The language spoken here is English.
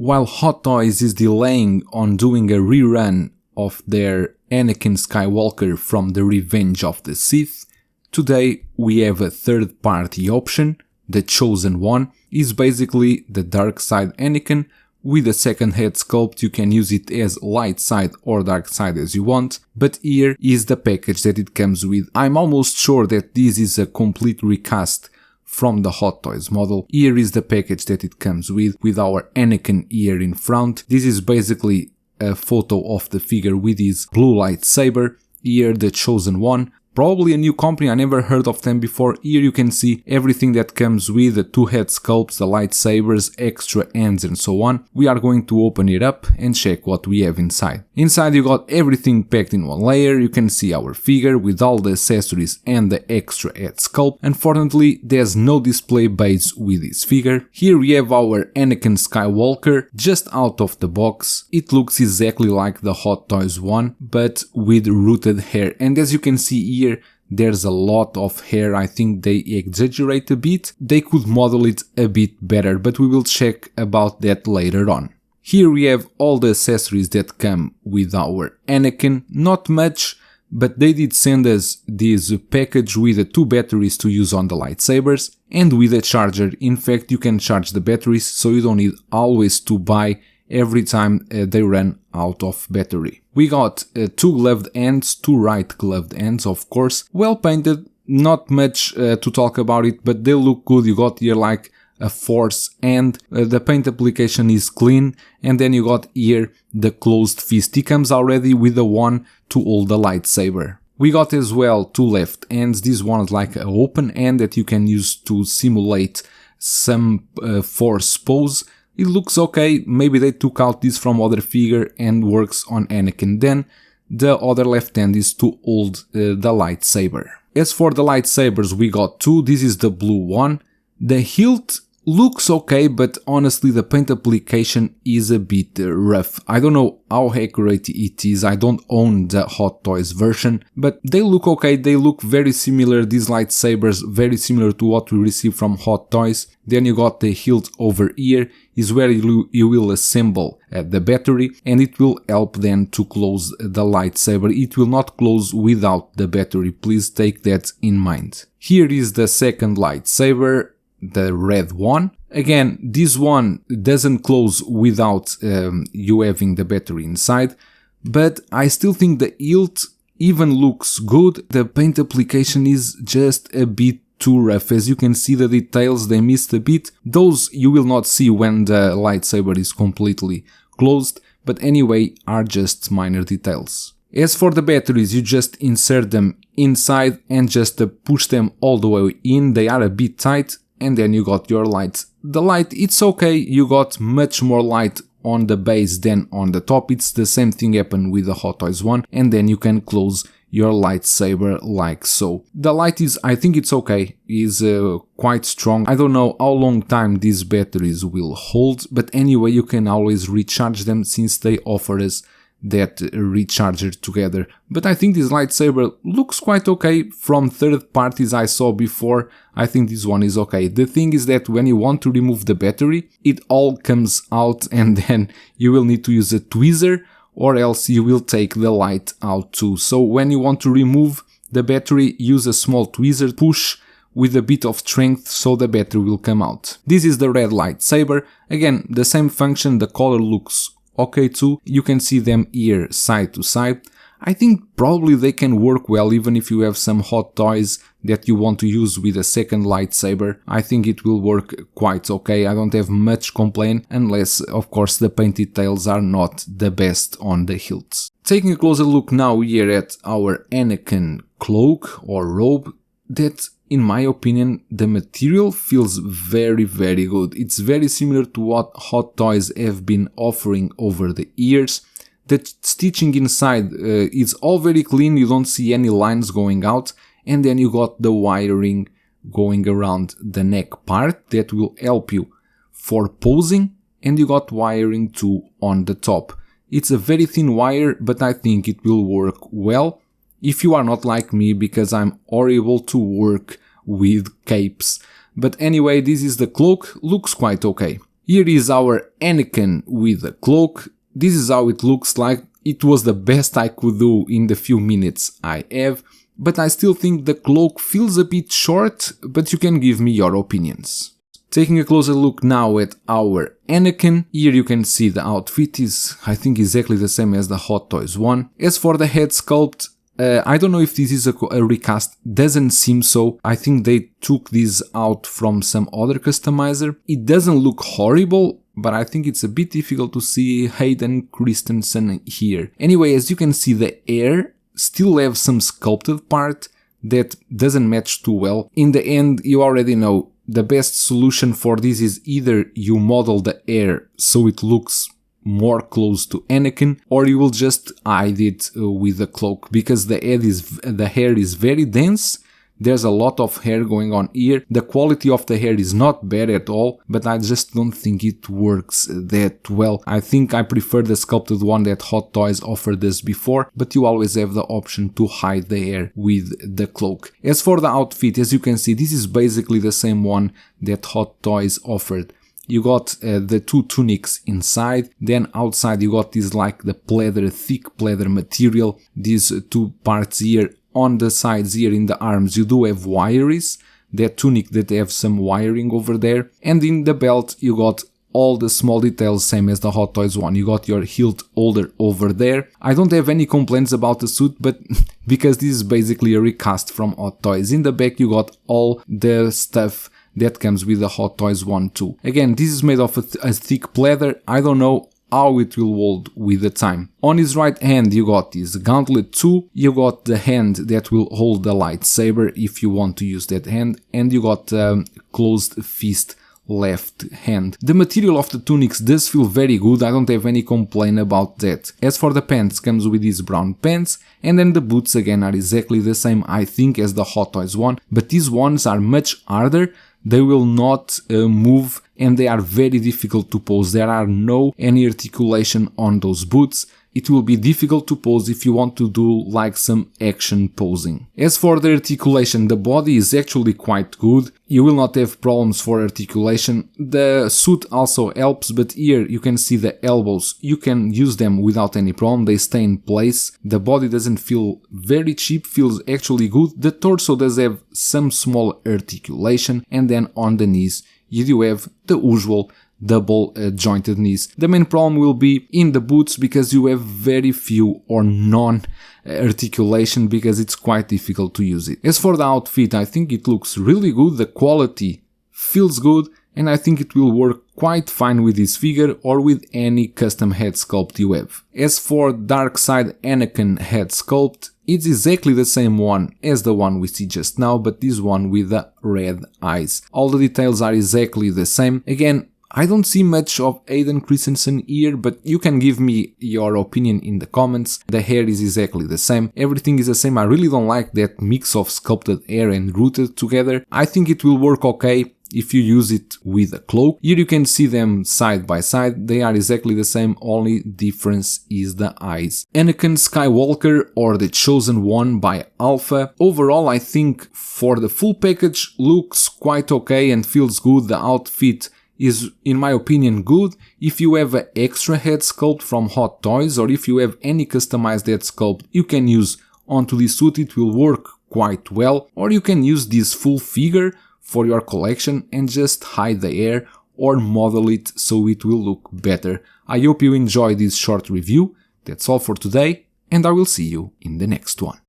While Hot Toys is delaying on doing a rerun of their Anakin Skywalker from the Revenge of the Sith, today we have a third party option. The chosen one is basically the Darkside Anakin with a second head sculpt. You can use it as light side or dark side as you want, but here is the package that it comes with. I'm almost sure that this is a complete recast from the Hot Toys model. Here is the package that it comes with our Anakin here in front. This is basically a photo of the figure with his blue lightsaber. Here the chosen one. Probably a new company, I never heard of them before. Here you can see everything that comes with the two head sculpts, the lightsabers, extra hands and so on. We are going to open it up and check what we have inside. Inside you got everything packed in one layer. You can see our figure with all the accessories and the extra head sculpt. Unfortunately, there's no display base with this figure. Here we have our Anakin Skywalker just out of the box. It looks exactly like the Hot Toys one, but with rooted hair. And as you can see here, there's a lot of hair. I think they exaggerate a bit. They could model it a bit better, but we will check about that later on. Here we have all the accessories that come with our Anakin. Not much, but they did send us this package with the 2 batteries to use on the lightsabers and with a charger. In fact, you can charge the batteries, so you don't need always to buy every time they run out of battery. We got 2 gloved hands, 2 right gloved hands, of course, well painted, not much to talk about it, but they look good. You got here like a force and the paint application is clean, and then you got here the closed fist. He comes already with the one to hold the lightsaber. We got as well 2 left hands. This one is like an open hand that you can use to simulate some force pose. It looks okay, maybe they took out this from other figure and works on Anakin. Then the other left hand is to hold the lightsaber. As for the lightsabers, we got 2, this is the blue one. The hilt looks okay, but honestly the paint application is a bit rough. I don't know how accurate it is, I don't own the Hot Toys version, but they look okay, they look very similar, these lightsabers very similar to what we received from Hot Toys. Then you got the hilt over here, is where you will assemble the battery, and it will help then to close the lightsaber. It will not close without the battery, please take that in mind. Here is the second lightsaber, the red one. Again, this one doesn't close without you having the battery inside, but I still think the hilt even looks good. The paint application is just a bit too rough. As you can see, the details, they missed a bit. Those you will not see when the lightsaber is completely closed, but anyway, are just minor details. As for the batteries, you just insert them inside and just push them all the way in. They are a bit tight, and then you got your light. The light, it's okay, you got much more light on the base than on the top. It's the same thing happened with the Hot Toys one, and then you can close your lightsaber like so. The light is, I think it's okay, is quite strong. I don't know how long time these batteries will hold, but anyway, you can always recharge them since they offer us that recharger together. But I think this lightsaber looks quite okay from third parties I saw before. I think this one is okay. The thing is that when you want to remove the battery, it all comes out and then you will need to use a tweezer, or else you will take the light out too. So when you want to remove the battery, use a small tweezer, push with a bit of strength so the battery will come out. This is the red lightsaber. Again, the same function, the color looks okay too. You can see them here side to side. I think probably they can work well even if you have some Hot Toys that you want to use with a second lightsaber. I think it will work quite okay. I don't have much complaint, unless of course the paint details are not the best on the hilts. Taking a closer look now here at our Anakin cloak or robe, that in my opinion the material feels very good. It's very similar to what Hot Toys have been offering over the years. The stitching inside is all very clean, you don't see any lines going out, and then you got the wiring going around the neck part that will help you for posing, and you got wiring too on the top. It's a very thin wire, but I think it will work well if you are not like me, because I'm horrible to work with capes. But anyway, this is the cloak, looks quite okay. Here is our Anakin with a cloak. This is how it looks like. It was the best I could do in the few minutes I have, but I still think the cloak feels a bit short, but you can give me your opinions. Taking a closer look now at our Anakin, here you can see the outfit is, I think, exactly the same as the Hot Toys one. As for the head sculpt, I don't know if this is a recast, doesn't seem so. I think they took this out from some other customizer. It doesn't look horrible, but I think it's a bit difficult to see Hayden Christensen here. Anyway, as you can see, the hair still have some sculpted part that doesn't match too well. In the end, you already know, the best solution for this is either you model the hair so it looks more close to Anakin, or you will just hide it with the cloak, because the hair is very dense. There's a lot of hair going on here. The quality of the hair is not bad at all, but I just don't think it works that well. I think I prefer the sculpted one that Hot Toys offered us before, but you always have the option to hide the hair with the cloak. As for the outfit, as you can see, this is basically the same one that Hot Toys offered. You got the two tunics inside, then outside you got this like the pleather, thick pleather material, these two parts here. On the sides here in the arms you do have wiries, that tunic that have some wiring over there, and in the belt you got all the small details same as the Hot Toys one. You got your hilt holder over there. I don't have any complaints about the suit, but because this is basically a recast from Hot Toys. In the back you got all the stuff that comes with the Hot Toys one too. Again, this is made of a thick pleather. I don't know how it will hold with the time. On his right hand you got this gauntlet 2, you got the hand that will hold the lightsaber if you want to use that hand, and you got closed fist left hand. The material of the tunics does feel very good, I don't have any complaint about that. As for the pants, comes with these brown pants, and then the boots again are exactly the same I think as the Hot Toys one, but these ones are much harder. They will not move and they are very difficult to pose. There are any articulation on those boots. It will be difficult to pose if you want to do like some action posing. As for the articulation, the body is actually quite good. You will not have problems for articulation. The suit also helps, but here you can see the elbows. You can use them without any problem. They stay in place. The body doesn't feel very cheap, feels actually good. The torso does have some small articulation, and then on the knees you do have the usual double jointed knees. The main problem will be in the boots, because you have very few or none articulation, because it's quite difficult to use it. As for the outfit, I think it looks really good, the quality feels good, and I think it will work quite fine with this figure or with any custom head sculpt you have. As for Darkside Anakin head sculpt, it's exactly the same one as the one we see just now, but this one with the red eyes. All the details are exactly the same. Again, I don't see much of Hayden Christensen here, but you can give me your opinion in the comments. The hair is exactly the same, everything is the same. I really don't like that mix of sculpted hair and rooted together. I think it will work okay if you use it with a cloak. Here you can see them side by side, they are exactly the same, only difference is the eyes. Anakin Skywalker, or the Chosen One by Alpha. Overall I think for the full package looks quite okay and feels good. The outfit is, in my opinion, good. If you have an extra head sculpt from Hot Toys, or if you have any customized head sculpt you can use onto this suit, it will work quite well. Or you can use this full figure for your collection and just hide the hair or model it so it will look better. I hope you enjoyed this short review. That's all for today, and I will see you in the next one.